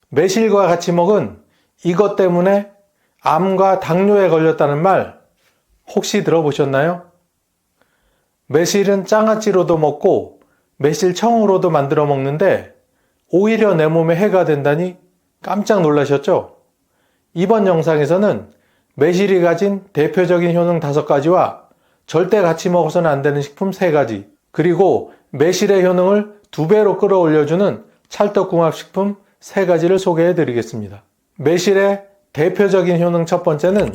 매실과 같이 먹은 이것 때문에 암과 당뇨에 걸렸다는 말 혹시 들어보셨나요? 매실은 장아찌로도 먹고 매실청으로도 만들어 먹는데 오히려 내 몸에 해가 된다니 깜짝 놀라셨죠? 이번 영상에서는 매실이 가진 대표적인 효능 5가지와 절대 같이 먹어서는 안 되는 식품 3가지, 그리고 매실의 효능을 2배로 끌어올려주는 찰떡궁합식품 3가지를 소개해 드리겠습니다. 매실의 대표적인 효능 첫 번째는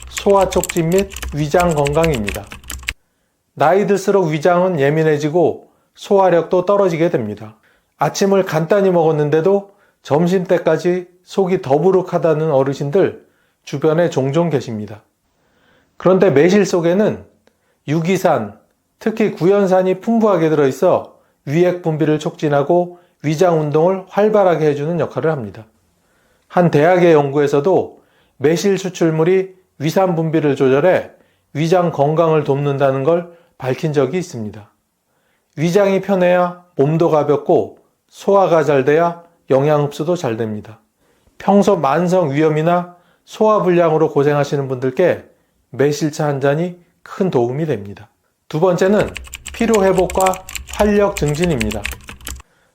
소화 촉진 및 위장 건강입니다. 나이 들수록 위장은 예민해지고 소화력도 떨어지게 됩니다. 아침을 간단히 먹었는데도 점심때까지 속이 더부룩하다는 어르신들 주변에 종종 계십니다. 그런데 매실 속에는 유기산, 특히 구연산이 풍부하게 들어있어 위액 분비를 촉진하고 위장 운동을 활발하게 해주는 역할을 합니다. 한 대학의 연구에서도 매실 추출물이 위산 분비를 조절해 위장 건강을 돕는다는 걸 밝힌 적이 있습니다. 위장이 편해야 몸도 가볍고 소화가 잘 돼야 영양 흡수도 잘 됩니다. 평소 만성 위염이나 소화불량으로 고생하시는 분들께 매실차 한 잔이 큰 도움이 됩니다. 두 번째는 피로회복과 활력 증진입니다.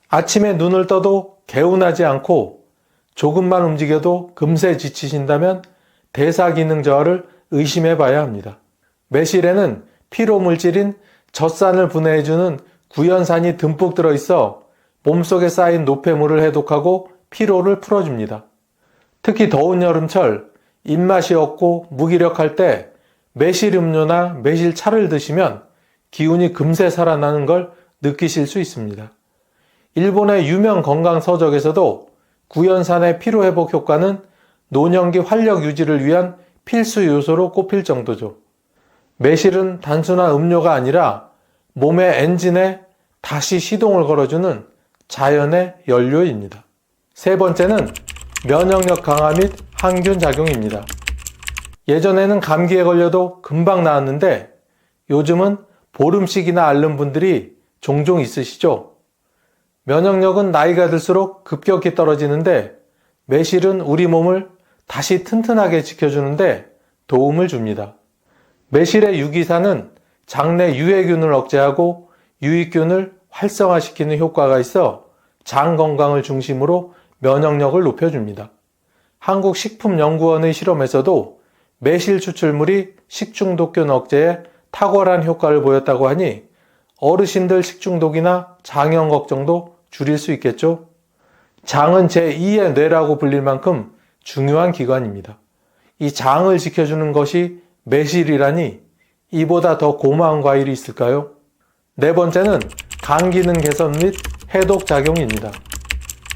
아침에 눈을 떠도 개운하지 않고 조금만 움직여도 금세 지치신다면 대사기능 저하를 의심해 봐야 합니다. 매실에는 피로물질인 젖산을 분해해주는 구연산이 듬뿍 들어있어 몸속에 쌓인 노폐물을 해독하고 피로를 풀어줍니다. 특히 더운 여름철 입맛이 없고 무기력할 때 매실 음료나 매실차를 드시면 기운이 금세 살아나는 걸 느끼실 수 있습니다. 일본의 유명 건강 서적에서도 구연산의 피로회복 효과는 노년기 활력 유지를 위한 필수 요소로 꼽힐 정도죠. 매실은 단순한 음료가 아니라 몸의 엔진에 다시 시동을 걸어주는 자연의 연료입니다. 세 번째는 면역력 강화 및 항균 작용입니다. 예전에는 감기에 걸려도 금방 나았는데 요즘은 보름씩이나 앓는 분들이 종종 있으시죠? 면역력은 나이가 들수록 급격히 떨어지는데 매실은 우리 몸을 다시 튼튼하게 지켜주는데 도움을 줍니다. 매실의 유기산은 장내 유해균을 억제하고 유익균을 활성화시키는 효과가 있어 장 건강을 중심으로 면역력을 높여줍니다. 한국식품연구원의 실험에서도 매실 추출물이 식중독균 억제에 탁월한 효과를 보였다고 하니 어르신들 식중독이나 장염 걱정도 줄일 수 있겠죠? 장은 제2의 뇌라고 불릴 만큼 중요한 기관입니다. 이 장을 지켜주는 것이 매실이라니 이보다 더 고마운 과일이 있을까요? 네 번째는 간 기능 개선 및 해독 작용입니다.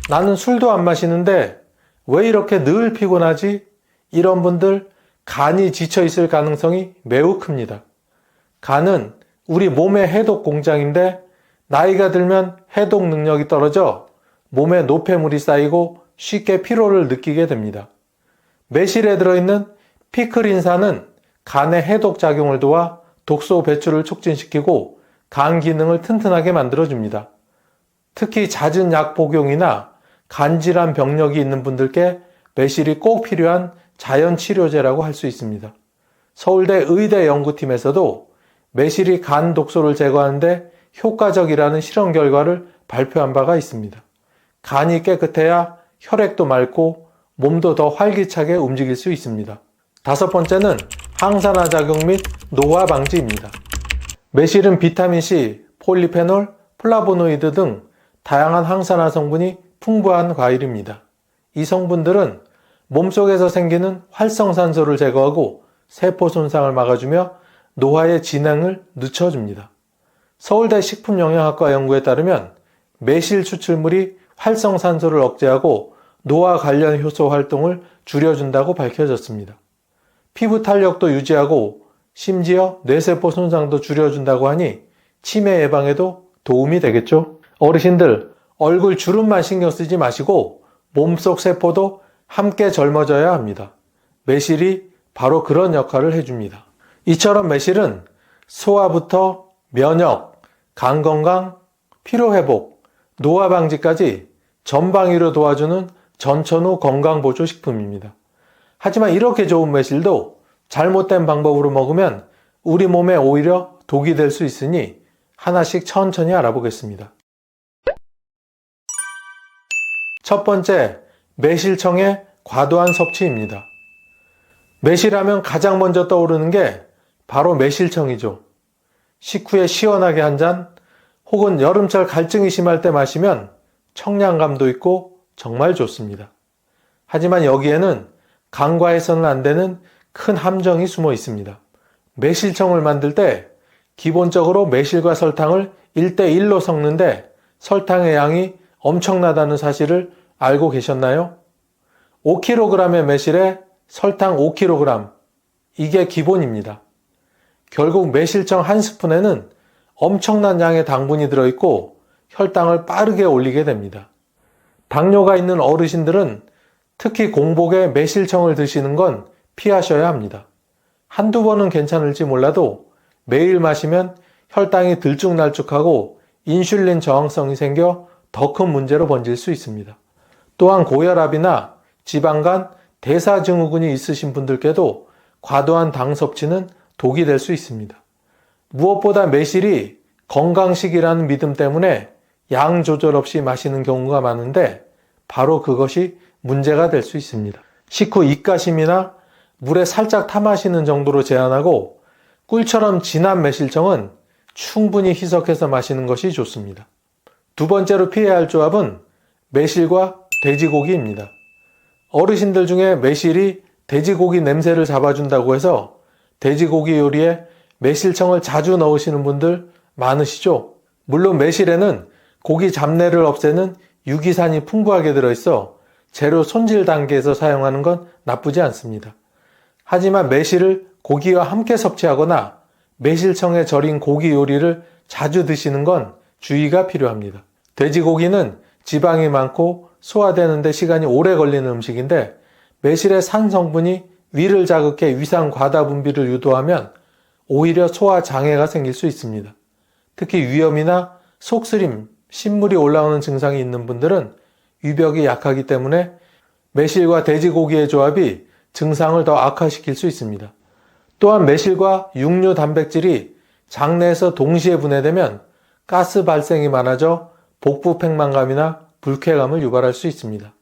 나는 술도 안 마시는데 왜 이렇게 늘 피곤하지? 이런 분들 간이 지쳐 있을 가능성이 매우 큽니다. 간은 우리 몸의 해독 공장인데 나이가 들면 해독 능력이 떨어져 몸에 노폐물이 쌓이고 쉽게 피로를 느끼게 됩니다. 매실에 들어있는 피크린산은 간의 해독 작용을 도와 독소 배출을 촉진시키고 간 기능을 튼튼하게 만들어줍니다. 특히 잦은 약 복용이나 간질환 병력이 있는 분들께 매실이 꼭 필요한 자연 치료제라고 할 수 있습니다. 서울대 의대 연구팀에서도 매실이 간 독소를 제거하는데 효과적이라는 실험 결과를 발표한 바가 있습니다. 간이 깨끗해야 혈액도 맑고 몸도 더 활기차게 움직일 수 있습니다. 다섯 번째는 항산화 작용 및 노화 방지입니다. 매실은 비타민C, 폴리페놀, 플라보노이드 등 다양한 항산화 성분이 풍부한 과일입니다. 이 성분들은 몸속에서 생기는 활성산소를 제거하고 세포 손상을 막아주며 노화의 진행을 늦춰줍니다. 서울대 식품영양학과 연구에 따르면 매실 추출물이 활성산소를 억제하고 노화 관련 효소 활동을 줄여준다고 밝혀졌습니다. 피부 탄력도 유지하고 심지어 뇌세포 손상도 줄여준다고 하니 치매 예방에도 도움이 되겠죠? 어르신들, 얼굴 주름만 신경 쓰지 마시고 몸속 세포도 함께 젊어져야 합니다. 매실이 바로 그런 역할을 해줍니다. 이처럼 매실은 소화부터 면역, 간 건강, 피로 회복, 노화 방지까지 전방위로 도와주는 전천후 건강보조식품입니다. 하지만 이렇게 좋은 매실도 잘못된 방법으로 먹으면 우리 몸에 오히려 독이 될 수 있으니 하나씩 천천히 알아보겠습니다. 첫 번째, 매실청의 과도한 섭취입니다. 매실하면 가장 먼저 떠오르는 게 바로 매실청이죠. 식후에 시원하게 한 잔, 혹은 여름철 갈증이 심할 때 마시면 청량감도 있고 정말 좋습니다. 하지만 여기에는 간과해서는 안 되는 큰 함정이 숨어 있습니다. 매실청을 만들 때 기본적으로 매실과 설탕을 1대1로 섞는데 설탕의 양이 엄청나다는 사실을 알고 계셨나요? 5kg의 매실에 설탕 5kg, 이게 기본입니다. 결국 매실청 한 스푼에는 엄청난 양의 당분이 들어있고 혈당을 빠르게 올리게 됩니다. 당뇨가 있는 어르신들은 특히 공복에 매실청을 드시는 건 피하셔야 합니다. 한두 번은 괜찮을지 몰라도 매일 마시면 혈당이 들쭉날쭉하고 인슐린 저항성이 생겨 더 큰 문제로 번질 수 있습니다. 또한 고혈압이나 지방간, 대사증후군이 있으신 분들께도 과도한 당 섭취는 독이 될 수 있습니다. 무엇보다 매실이 건강식이라는 믿음 때문에 양 조절 없이 마시는 경우가 많은데 바로 그것이 문제가 될 수 있습니다. 식후 입가심이나 물에 살짝 타 마시는 정도로 제한하고 꿀처럼 진한 매실청은 충분히 희석해서 마시는 것이 좋습니다. 두 번째로 피해야 할 조합은 매실과 돼지고기입니다. 어르신들 중에 매실이 돼지고기 냄새를 잡아준다고 해서 돼지고기 요리에 매실청을 자주 넣으시는 분들 많으시죠? 물론 매실에는 고기 잡내를 없애는 유기산이 풍부하게 들어있어 재료 손질 단계에서 사용하는 건 나쁘지 않습니다. 하지만 매실을 고기와 함께 섭취하거나 매실청에 절인 고기 요리를 자주 드시는 건 주의가 필요합니다. 돼지고기는 지방이 많고 소화되는 데 시간이 오래 걸리는 음식인데 매실의 산 성분이 위를 자극해 위산 과다 분비를 유도하면 오히려 소화 장애가 생길 수 있습니다. 특히 위염이나 속쓰림, 신물이 올라오는 증상이 있는 분들은 위벽이 약하기 때문에 매실과 돼지고기의 조합이 증상을 더 악화시킬 수 있습니다. 또한 매실과 육류 단백질이 장내에서 동시에 분해되면 가스 발생이 많아져 복부 팽만감이나 불쾌감을 유발할 수 있습니다.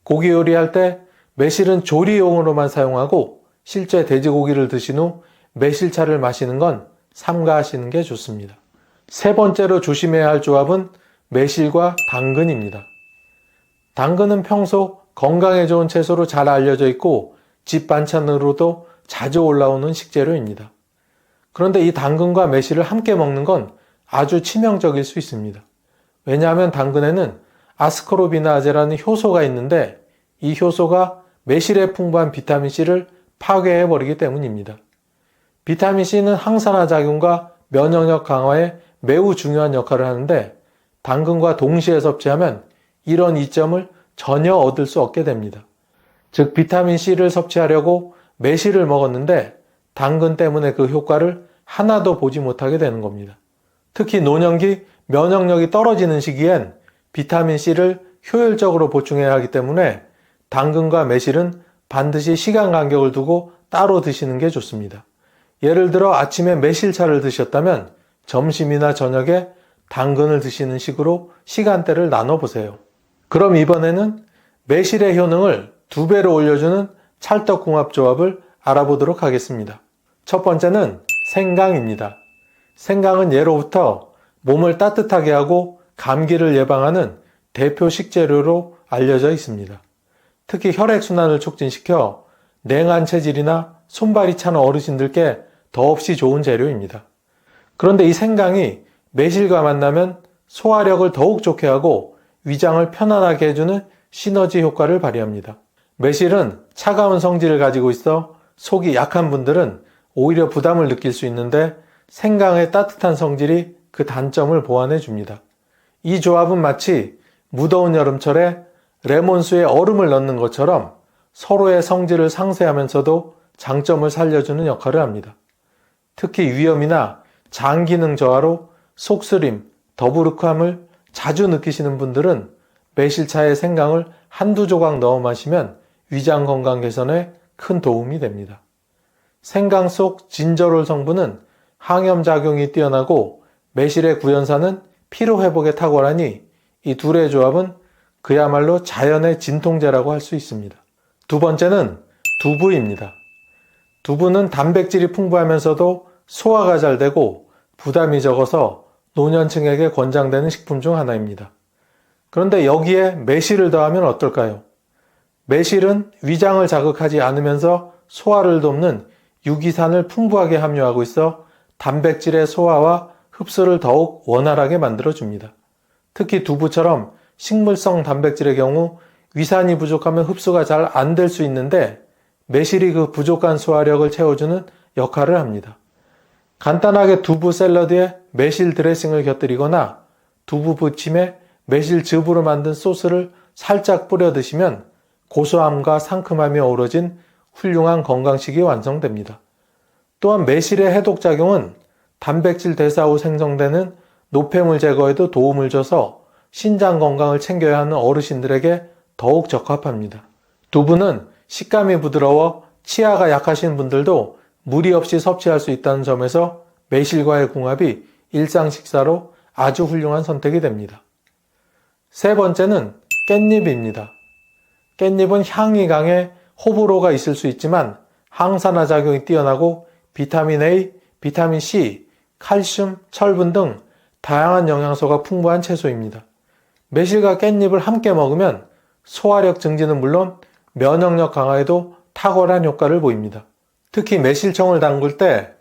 고기 요리할 때 매실은 조리용으로만 사용하고 실제 돼지고기를 드신 후 매실차를 마시는 건 삼가하시는 게 좋습니다. 세 번째로 조심해야 할 조합은 매실과 당근입니다. 당근은 평소 건강에 좋은 채소로 잘 알려져 있고 집 반찬으로도 자주 올라오는 식재료입니다. 그런데 이 당근과 매실을 함께 먹는 건 아주 치명적일 수 있습니다. 왜냐하면 당근에는 아스코르비나아제라는 효소가 있는데 이 효소가 매실에 풍부한 비타민C를 파괴해버리기 때문입니다. 비타민C는 항산화 작용과 면역력 강화에 매우 중요한 역할을 하는데 당근과 동시에 섭취하면 이런 이점을 전혀 얻을 수 없게 됩니다. 즉 비타민C를 섭취하려고 매실을 먹었는데 당근 때문에 그 효과를 하나도 보지 못하게 되는 겁니다. 특히 노년기 면역력이 떨어지는 시기엔 비타민C를 효율적으로 보충해야 하기 때문에 당근과 매실은 반드시 시간 간격을 두고 따로 드시는 게 좋습니다. 예를 들어 아침에 매실차를 드셨다면 점심이나 저녁에 당근을 드시는 식으로 시간대를 나눠보세요. 그럼 이번에는 매실의 효능을 2배로 올려주는 찰떡궁합조합을 알아보도록 하겠습니다. 첫 번째는 생강입니다. 생강은 예로부터 몸을 따뜻하게 하고 감기를 예방하는 대표 식재료로 알려져 있습니다. 특히 혈액순환을 촉진시켜 냉한 체질이나 손발이 찬 어르신들께 더없이 좋은 재료입니다. 그런데 이 생강이 매실과 만나면 소화력을 더욱 좋게 하고 위장을 편안하게 해주는 시너지 효과를 발휘합니다. 매실은 차가운 성질을 가지고 있어 속이 약한 분들은 오히려 부담을 느낄 수 있는데 생강의 따뜻한 성질이 그 단점을 보완해 줍니다. 이 조합은 마치 무더운 여름철에 레몬수에 얼음을 넣는 것처럼 서로의 성질을 상쇄하면서도 장점을 살려주는 역할을 합니다. 특히 위염이나 장 기능 저하로 속쓰림, 더부룩함을 자주 느끼시는 분들은 매실차에 생강을 한두 조각 넣어 마시면 위장 건강 개선에 큰 도움이 됩니다. 생강 속 진저롤 성분은 항염작용이 뛰어나고 매실의 구연산은 피로회복에 탁월하니 이 둘의 조합은 그야말로 자연의 진통제라고 할 수 있습니다. 두 번째는 두부입니다. 두부는 단백질이 풍부하면서도 소화가 잘 되고 부담이 적어서 노년층에게 권장되는 식품 중 하나입니다. 그런데 여기에 매실을 더하면 어떨까요? 매실은 위장을 자극하지 않으면서 소화를 돕는 유기산을 풍부하게 함유하고 있어 단백질의 소화와 흡수를 더욱 원활하게 만들어줍니다. 특히 두부처럼 식물성 단백질의 경우 위산이 부족하면 흡수가 잘 안 될 수 있는데 매실이 그 부족한 소화력을 채워주는 역할을 합니다. 간단하게 두부 샐러드에 매실 드레싱을 곁들이거나 두부 부침에 매실즙으로 만든 소스를 살짝 뿌려 드시면 고소함과 상큼함이 어우러진 훌륭한 건강식이 완성됩니다. 또한 매실의 해독작용은 단백질 대사 후 생성되는 노폐물 제거에도 도움을 줘서 신장 건강을 챙겨야 하는 어르신들에게 더욱 적합합니다. 두부는 식감이 부드러워 치아가 약하신 분들도 무리 없이 섭취할 수 있다는 점에서 매실과의 궁합이 일상 식사로 아주 훌륭한 선택이 됩니다. 세 번째는 깻잎입니다. 깻잎은 향이 강해 호불호가 있을 수 있지만 항산화 작용이 뛰어나고 비타민 A, 비타민 C, 칼슘, 철분 등 다양한 영양소가 풍부한 채소입니다. 매실과 깻잎을 함께 먹으면 소화력 증진은 물론 면역력 강화에도 탁월한 효과를 보입니다. 특히 매실청을 담글 때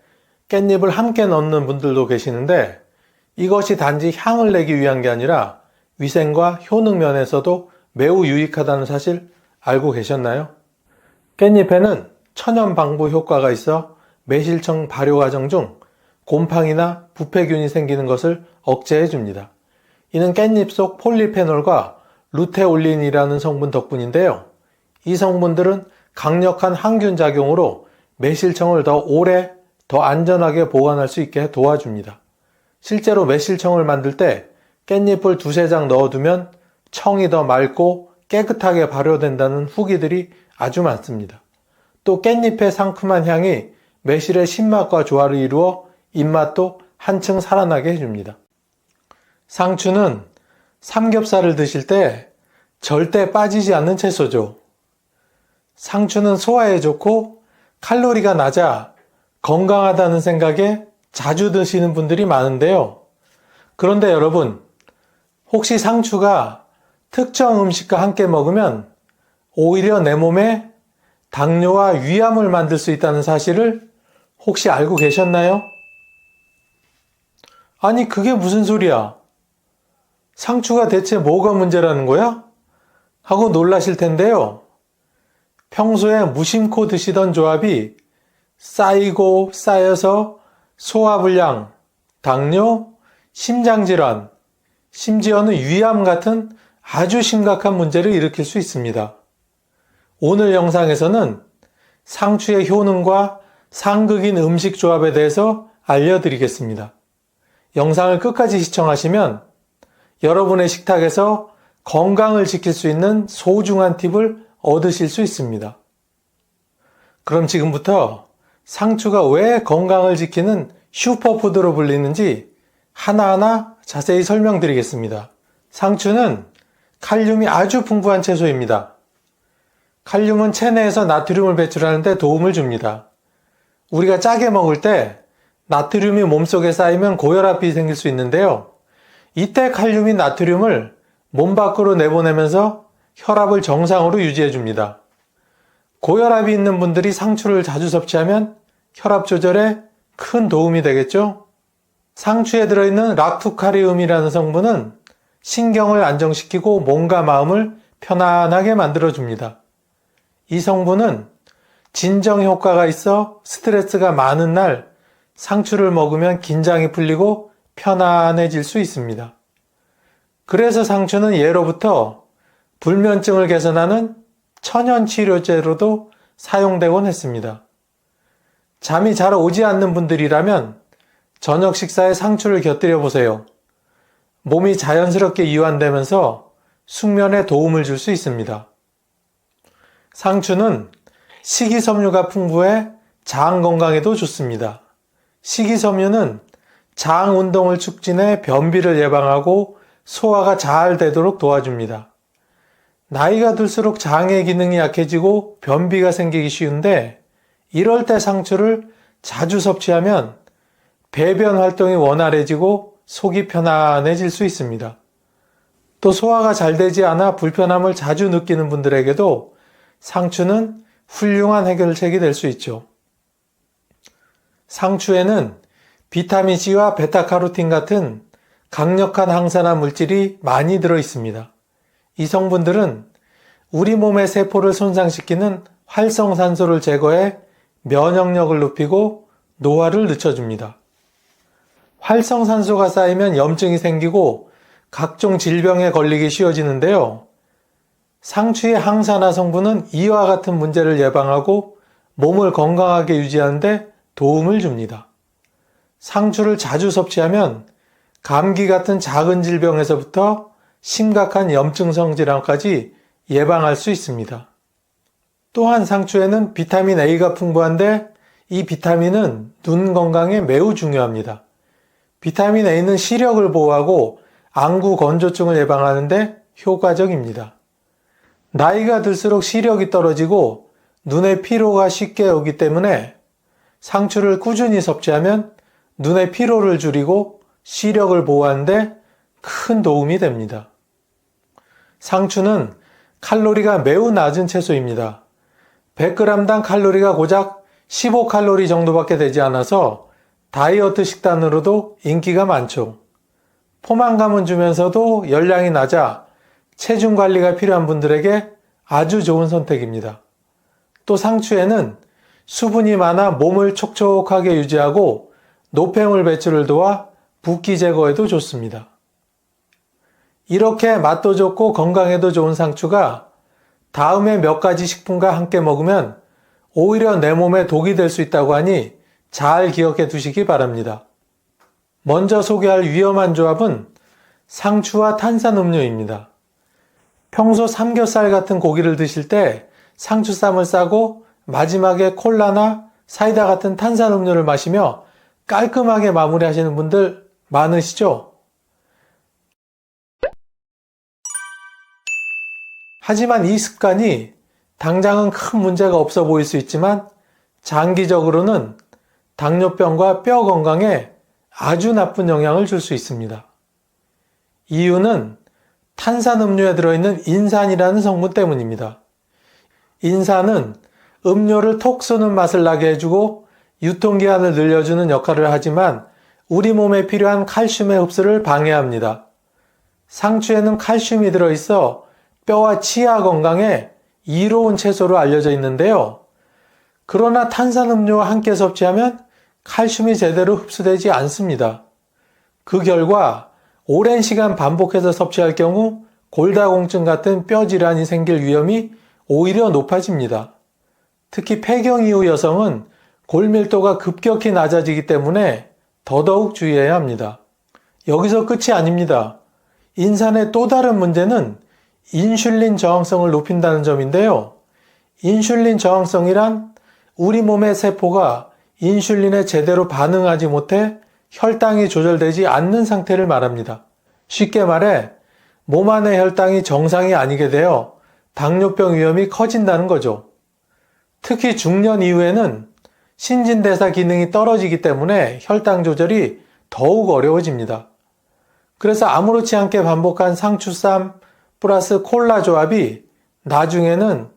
깻잎을 함께 넣는 분들도 계시는데 이것이 단지 향을 내기 위한 게 아니라 위생과 효능 면에서도 매우 유익하다는 사실 알고 계셨나요? 깻잎에는 천연 방부 효과가 있어 매실청 발효 과정 중 곰팡이나 부패균이 생기는 것을 억제해 줍니다. 이는 깻잎 속 폴리페놀과 루테올린이라는 성분 덕분인데요. 이 성분들은 강력한 항균 작용으로 매실청을 더 오래, 더 안전하게 보관할 수 있게 도와줍니다. 실제로 매실청을 만들 때 깻잎을 두세 장 넣어두면 청이 더 맑고 깨끗하게 발효된다는 후기들이 아주 많습니다. 또 깻잎의 상큼한 향이 매실의 신맛과 조화를 이루어 입맛도 한층 살아나게 해줍니다. 상추는 삼겹살을 드실 때 절대 빠지지 않는 채소죠. 상추는 소화에 좋고 칼로리가 낮아 건강하다는 생각에 자주 드시는 분들이 많은데요. 그런데 여러분, 혹시 상추가 특정 음식과 함께 먹으면 오히려 내 몸에 당뇨와 위암을 만들 수 있다는 사실을 혹시 알고 계셨나요? 아니, 그게 무슨 소리야? 상추가 대체 뭐가 문제라는 거야? 하고 놀라실 텐데요. 평소에 무심코 드시던 조합이 쌓이고 쌓여서 소화불량, 당뇨, 심장질환, 심지어는 위암 같은 아주 심각한 문제를 일으킬 수 있습니다. 오늘 영상에서는 상추의 효능과 상극인 음식 조합에 대해서 알려드리겠습니다. 영상을 끝까지 시청하시면 여러분의 식탁에서 건강을 지킬 수 있는 소중한 팁을 얻으실 수 있습니다. 그럼 지금부터 상추가 왜 건강을 지키는 슈퍼푸드로 불리는지 하나하나 자세히 설명드리겠습니다. 상추는 칼륨이 아주 풍부한 채소입니다. 칼륨은 체내에서 나트륨을 배출하는 데 도움을 줍니다. 우리가 짜게 먹을 때 나트륨이 몸속에 쌓이면 고혈압이 생길 수 있는데요. 이때 칼륨이 나트륨을 몸 밖으로 내보내면서 혈압을 정상으로 유지해 줍니다. 고혈압이 있는 분들이 상추를 자주 섭취하면 혈압 조절에 큰 도움이 되겠죠? 상추에 들어있는 락투카리움이라는 성분은 신경을 안정시키고 몸과 마음을 편안하게 만들어줍니다. 이 성분은 진정 효과가 있어 스트레스가 많은 날 상추를 먹으면 긴장이 풀리고 편안해질 수 있습니다. 그래서 상추는 예로부터 불면증을 개선하는 천연 치료제로도 사용되곤 했습니다. 잠이 잘 오지 않는 분들이라면 저녁 식사에 상추를 곁들여 보세요. 몸이 자연스럽게 이완되면서 숙면에 도움을 줄 수 있습니다. 상추는 식이섬유가 풍부해 장 건강에도 좋습니다. 식이섬유는 장 운동을 촉진해 변비를 예방하고 소화가 잘 되도록 도와줍니다. 나이가 들수록 장의 기능이 약해지고 변비가 생기기 쉬운데 이럴 때 상추를 자주 섭취하면 배변 활동이 원활해지고 속이 편안해질 수 있습니다. 또 소화가 잘 되지 않아 불편함을 자주 느끼는 분들에게도 상추는 훌륭한 해결책이 될 수 있죠. 상추에는 비타민C와 베타카로틴 같은 강력한 항산화 물질이 많이 들어 있습니다. 이 성분들은 우리 몸의 세포를 손상시키는 활성산소를 제거해 면역력을 높이고 노화를 늦춰줍니다. 활성산소가 쌓이면 염증이 생기고 각종 질병에 걸리기 쉬워지는데요. 상추의 항산화 성분은 이와 같은 문제를 예방하고 몸을 건강하게 유지하는 데 도움을 줍니다. 상추를 자주 섭취하면 감기 같은 작은 질병에서부터 심각한 염증성 질환까지 예방할 수 있습니다. 또한 상추에는 비타민 A가 풍부한데 이 비타민은 눈 건강에 매우 중요합니다. 비타민 A는 시력을 보호하고 안구 건조증을 예방하는 데 효과적입니다. 나이가 들수록 시력이 떨어지고 눈에 피로가 쉽게 오기 때문에 상추를 꾸준히 섭취하면 눈의 피로를 줄이고 시력을 보호하는 데 큰 도움이 됩니다. 상추는 칼로리가 매우 낮은 채소입니다. 100g당 칼로리가 고작 15칼로리 정도밖에 되지 않아서 다이어트 식단으로도 인기가 많죠. 포만감은 주면서도 열량이 낮아 체중 관리가 필요한 분들에게 아주 좋은 선택입니다. 또 상추에는 수분이 많아 몸을 촉촉하게 유지하고 노폐물 배출을 도와 붓기 제거에도 좋습니다. 이렇게 맛도 좋고 건강에도 좋은 상추가 다음에 몇 가지 식품과 함께 먹으면 오히려 내 몸에 독이 될 수 있다고 하니 잘 기억해 두시기 바랍니다. 먼저 소개할 위험한 조합은 상추와 탄산음료입니다. 평소 삼겹살 같은 고기를 드실 때 상추쌈을 싸고 마지막에 콜라나 사이다 같은 탄산음료를 마시며 깔끔하게 마무리하시는 분들 많으시죠? 하지만 이 습관이 당장은 큰 문제가 없어 보일 수 있지만 장기적으로는 당뇨병과 뼈 건강에 아주 나쁜 영향을 줄 수 있습니다. 이유는 탄산음료에 들어있는 인산이라는 성분 때문입니다. 인산은 음료를 톡 쏘는 맛을 나게 해주고 유통기한을 늘려주는 역할을 하지만 우리 몸에 필요한 칼슘의 흡수를 방해합니다. 상추에는 칼슘이 들어있어 뼈와 치아 건강에 이로운 채소로 알려져 있는데요. 그러나 탄산음료와 함께 섭취하면 칼슘이 제대로 흡수되지 않습니다. 그 결과 오랜 시간 반복해서 섭취할 경우 골다공증 같은 뼈 질환이 생길 위험이 오히려 높아집니다. 특히 폐경 이후 여성은 골밀도가 급격히 낮아지기 때문에 더더욱 주의해야 합니다. 여기서 끝이 아닙니다. 인산의 또 다른 문제는 인슐린 저항성을 높인다는 점인데요. 인슐린 저항성이란 우리 몸의 세포가 인슐린에 제대로 반응하지 못해 혈당이 조절되지 않는 상태를 말합니다. 쉽게 말해 몸 안의 혈당이 정상이 아니게 되어 당뇨병 위험이 커진다는 거죠. 특히 중년 이후에는 신진대사 기능이 떨어지기 때문에 혈당 조절이 더욱 어려워집니다. 그래서 아무렇지 않게 반복한 상추쌈 플러스 콜라 조합이 나중에는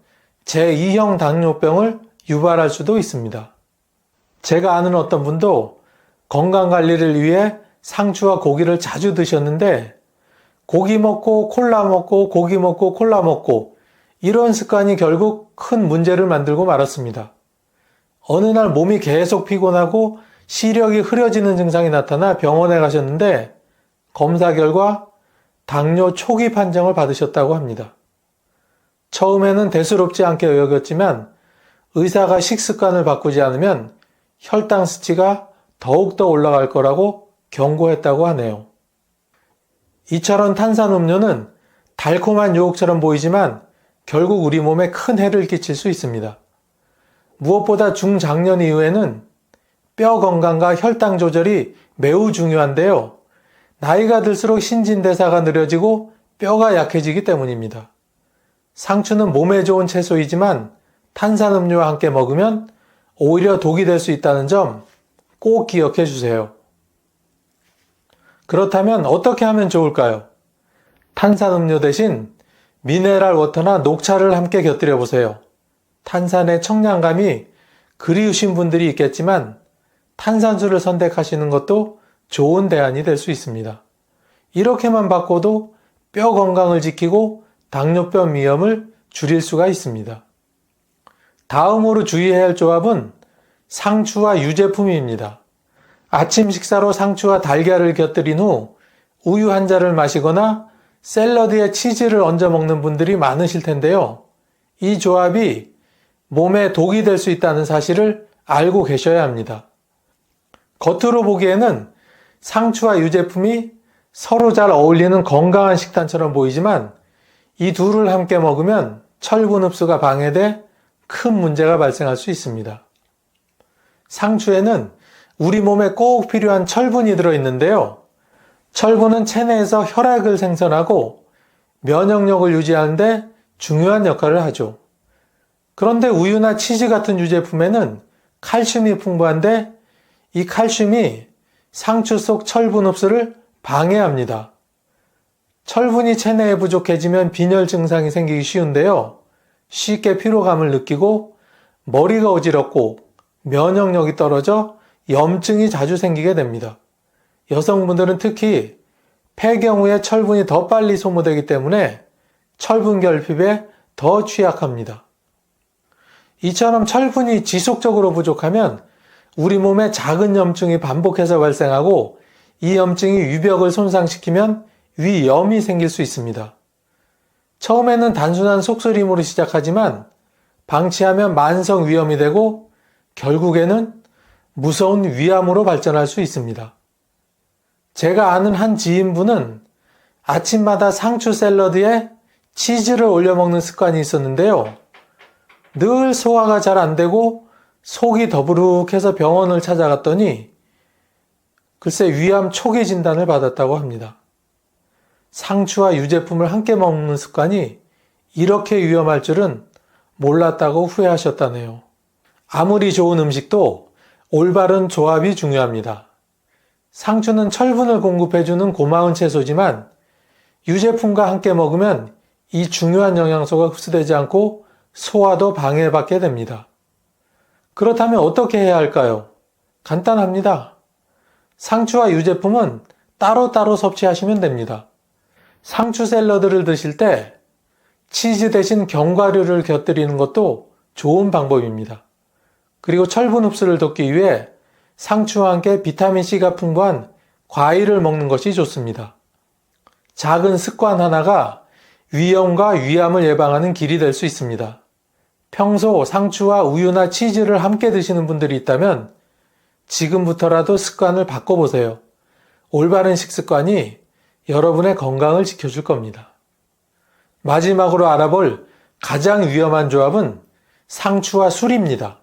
제2형 당뇨병을 유발할 수도 있습니다. 제가 아는 어떤 분도 건강관리를 위해 상추와 고기를 자주 드셨는데 고기 먹고 콜라 먹고 고기 먹고 콜라 먹고 이런 습관이 결국 큰 문제를 만들고 말았습니다. 어느 날 몸이 계속 피곤하고 시력이 흐려지는 증상이 나타나 병원에 가셨는데 검사 결과 당뇨 초기 판정을 받으셨다고 합니다. 처음에는 대수롭지 않게 여겼지만 의사가 식습관을 바꾸지 않으면 혈당 수치가 더욱더 올라갈 거라고 경고했다고 하네요. 이처럼 탄산음료는 달콤한 유혹처럼 보이지만 결국 우리 몸에 큰 해를 끼칠 수 있습니다. 무엇보다 중장년 이후에는 뼈 건강과 혈당 조절이 매우 중요한데요. 나이가 들수록 신진대사가 느려지고 뼈가 약해지기 때문입니다. 상추는 몸에 좋은 채소이지만 탄산음료와 함께 먹으면 오히려 독이 될 수 있다는 점 꼭 기억해 주세요. 그렇다면 어떻게 하면 좋을까요? 탄산음료 대신 미네랄 워터나 녹차를 함께 곁들여 보세요. 탄산의 청량감이 그리우신 분들이 있겠지만 탄산수를 선택하시는 것도 좋은 대안이 될 수 있습니다. 이렇게만 바꿔도 뼈 건강을 지키고 당뇨병 위험을 줄일 수가 있습니다. 다음으로 주의해야 할 조합은 상추와 유제품입니다. 아침 식사로 상추와 달걀을 곁들인 후 우유 한 잔을 마시거나 샐러드에 치즈를 얹어 먹는 분들이 많으실 텐데요. 이 조합이 몸에 독이 될 수 있다는 사실을 알고 계셔야 합니다. 겉으로 보기에는 상추와 유제품이 서로 잘 어울리는 건강한 식단처럼 보이지만 이 둘을 함께 먹으면 철분 흡수가 방해돼 큰 문제가 발생할 수 있습니다. 상추에는 우리 몸에 꼭 필요한 철분이 들어있는데요. 철분은 체내에서 혈액을 생성하고 면역력을 유지하는 데 중요한 역할을 하죠. 그런데 우유나 치즈 같은 유제품에는 칼슘이 풍부한데 이 칼슘이 상추 속 철분 흡수를 방해합니다. 철분이 체내에 부족해지면 빈혈 증상이 생기기 쉬운데요. 쉽게 피로감을 느끼고 머리가 어지럽고 면역력이 떨어져 염증이 자주 생기게 됩니다. 여성분들은 특히 폐경 후에 철분이 더 빨리 소모되기 때문에 철분 결핍에 더 취약합니다. 이처럼 철분이 지속적으로 부족하면 우리 몸에 작은 염증이 반복해서 발생하고 이 염증이 위벽을 손상시키면 위염이 생길 수 있습니다. 처음에는 단순한 속쓰림으로 시작하지만 방치하면 만성 위염이 되고 결국에는 무서운 위암으로 발전할 수 있습니다. 제가 아는 한 지인분은 아침마다 상추 샐러드에 치즈를 올려 먹는 습관이 있었는데요. 늘 소화가 잘 안 되고 속이 더부룩해서 병원을 찾아갔더니 글쎄 위암 초기 진단을 받았다고 합니다. 상추와 유제품을 함께 먹는 습관이 이렇게 위험할 줄은 몰랐다고 후회하셨다네요. 아무리 좋은 음식도 올바른 조합이 중요합니다. 상추는 철분을 공급해주는 고마운 채소지만 유제품과 함께 먹으면 이 중요한 영양소가 흡수되지 않고 소화도 방해받게 됩니다. 그렇다면 어떻게 해야 할까요? 간단합니다. 상추와 유제품은 따로따로 섭취하시면 됩니다. 상추 샐러드를 드실 때 치즈 대신 견과류를 곁들이는 것도 좋은 방법입니다. 그리고 철분 흡수를 돕기 위해 상추와 함께 비타민C가 풍부한 과일을 먹는 것이 좋습니다. 작은 습관 하나가 위염과 위암을 예방하는 길이 될 수 있습니다. 평소 상추와 우유나 치즈를 함께 드시는 분들이 있다면 지금부터라도 습관을 바꿔보세요. 올바른 식습관이 여러분의 건강을 지켜줄 겁니다. 마지막으로 알아볼 가장 위험한 조합은 상추와 술입니다.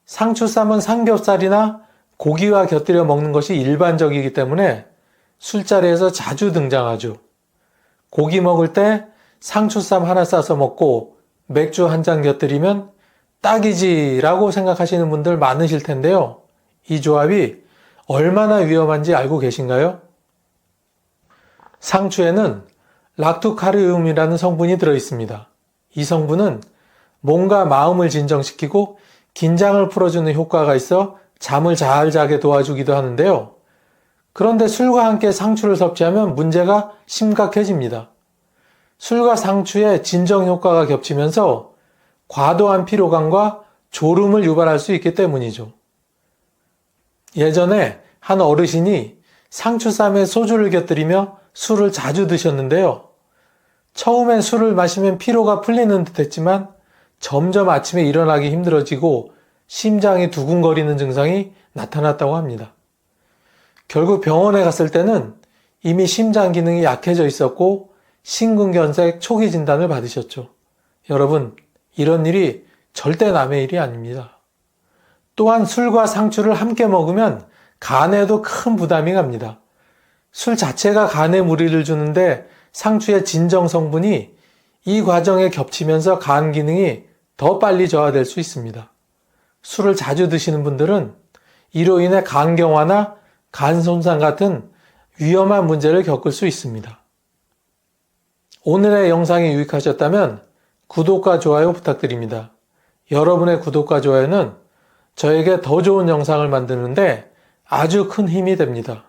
상추쌈은 삼겹살이나 고기와 곁들여 먹는 것이 일반적이기 때문에 술자리에서 자주 등장하죠. 고기 먹을 때 상추쌈 하나 싸서 먹고 맥주 한 잔 곁들이면 딱이지라고 생각하시는 분들 많으실 텐데요. 이 조합이 얼마나 위험한지 알고 계신가요? 상추에는 락토카리움이라는 성분이 들어있습니다. 이 성분은 몸과 마음을 진정시키고 긴장을 풀어주는 효과가 있어 잠을 잘 자게 도와주기도 하는데요. 그런데 술과 함께 상추를 섭취하면 문제가 심각해집니다. 술과 상추의 진정 효과가 겹치면서 과도한 피로감과 졸음을 유발할 수 있기 때문이죠. 예전에 한 어르신이 상추쌈에 소주를 곁들이며 술을 자주 드셨는데요. 처음엔 술을 마시면 피로가 풀리는 듯 했지만 점점 아침에 일어나기 힘들어지고 심장이 두근거리는 증상이 나타났다고 합니다. 결국 병원에 갔을 때는 이미 심장 기능이 약해져 있었고 심근경색 초기 진단을 받으셨죠. 여러분, 이런 일이 절대 남의 일이 아닙니다. 또한 술과 상추를 함께 먹으면 간에도 큰 부담이 갑니다. 술 자체가 간에 무리를 주는데 상추의 진정 성분이 이 과정에 겹치면서 간 기능이 더 빨리 저하될 수 있습니다. 술을 자주 드시는 분들은 이로 인해 간경화나 간 손상 같은 위험한 문제를 겪을 수 있습니다. 오늘의 영상이 유익하셨다면 구독과 좋아요 부탁드립니다. 여러분의 구독과 좋아요는 저에게 더 좋은 영상을 만드는데 아주 큰 힘이 됩니다.